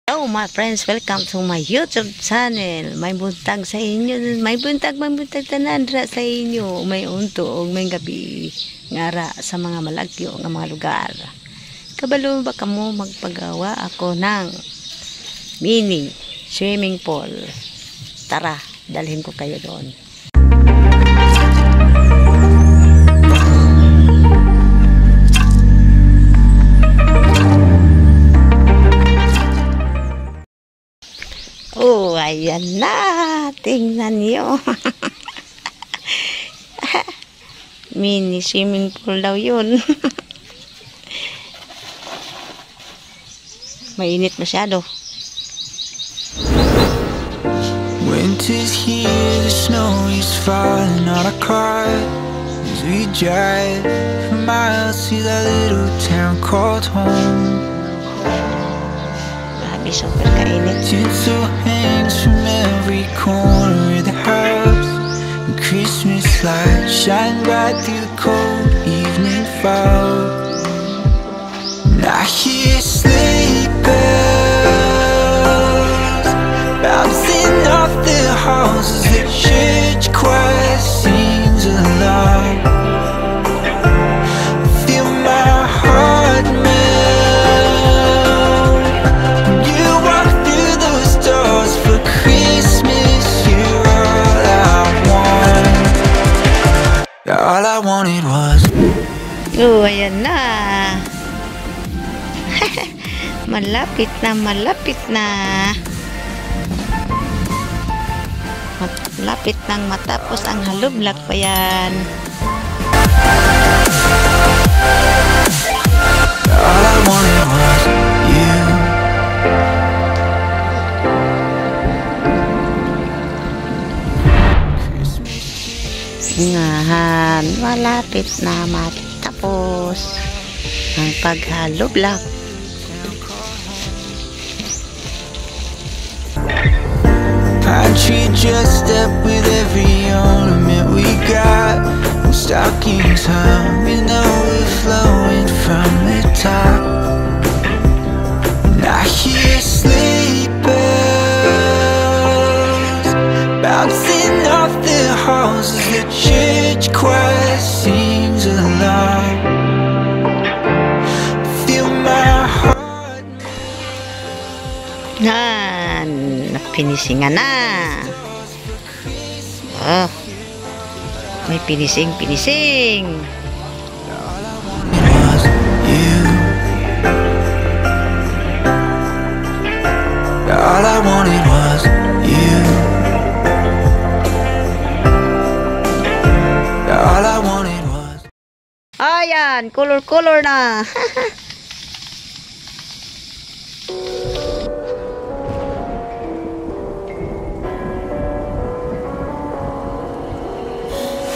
Hello my friends, welcome to my YouTube channel. May buntag sa inyo, may buntag tanandra sa inyo, may unto o may gabi ngara sa mga malagyo nga mga lugar. Kabalo ba kamo magpagawa ako ng mini swimming pool? Tara, dalhin ko kayo doon. Oh, ayan na. Tingnan nyo. Mini swimming pool daw yun. Mainit masyado. Winter's here, the snow is falling on our car as we drive for miles to that little town called home. Super kainit. Tinsel hangs from every corner of the house, and Christmas lights shine bright through the cold evening fog. And I hear sleigh bells bouncing off the halls as the church choir sings along. I feel my heart melt. All I wanted was. Oh, ayan na. Malapit na, malapit na. Malapit nang matapos ang halublak pa yan. All I wanted was you. Ngahan, malapit na matapos ang paghalublak. Pine tree dressed up with every ornament we got, and stockings hung with overflowing from the top. And I hear sleigh bells bouncing off the halls as the church choir sings along. Feel my heart. Yan, napinisingan na. Oh, may pinising. All I wanted was you. All I wanted was. Ayan, color na.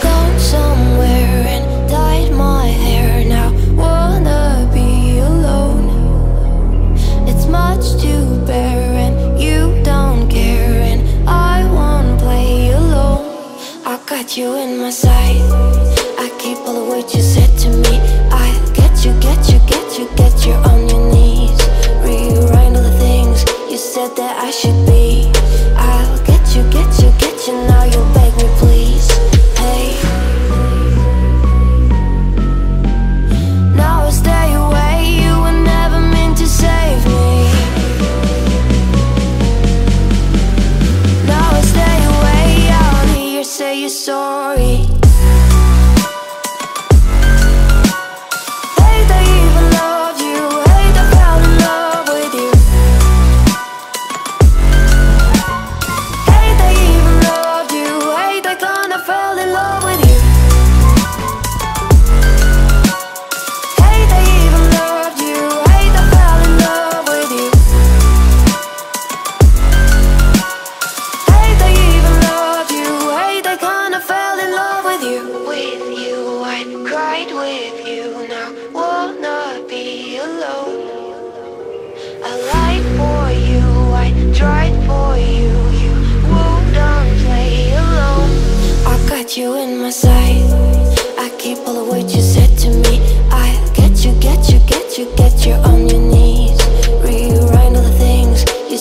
Gone somewhere and dyed my hair now. Wanna be alone. It's much to bear and you don't care, and I won't play alone. I got you in my sight. I keep all the words you said to me. I'll get you on your knees. Rewrite all the things you said that I should be. I'll get you, now you'll beg me please. Hey, now I stay away, you were never meant to save me. Now I stay away, I'll hear you say you're sorry. Hate I even loved you, hate I fell in love with you. Hate I even loved you, hate I kinda fell in love with you. Hate I even loved you, hate I fell in love with you. Hate I even loved you, hate I kinda fell in love with you. With you, I cried with you, now wanna be alone. I lied for you, I tried for you, you wouldn't play alone. I got you in my sight. I keep all the words you said to me. I'll get you on your knees. Rewrite all the things you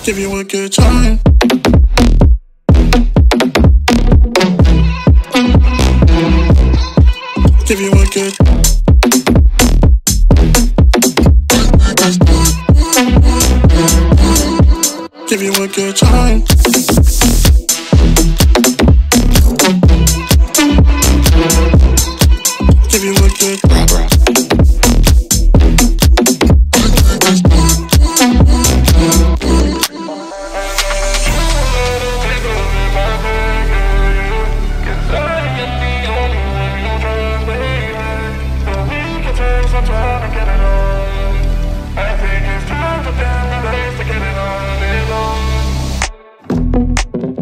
give you a good time. Give you a good. Give you a good time. Give you a good.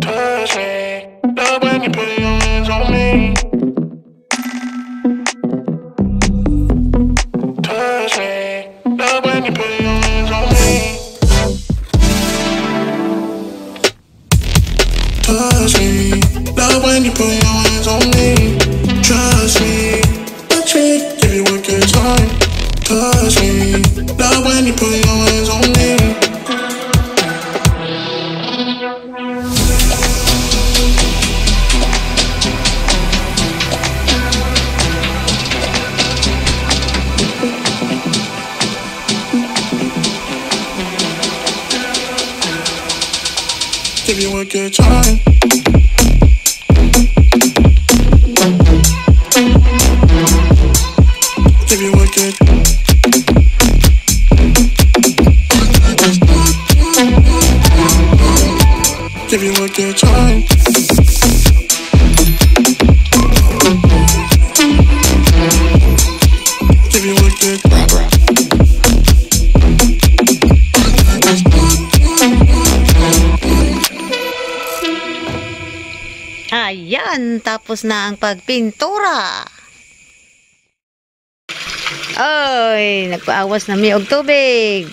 Touch me, love when you put your hands on me. Touch me, love when you put your hands on me. Touch me, love when you put your hands on me. Trust me, give you a good time. Touch me, love when you put your hands on me. Give you a good time. Give you a good. Give you a good time. Give you a good. Ayan, tapos na ang pagpintura. Oy, nagpaawas na mi og tubig.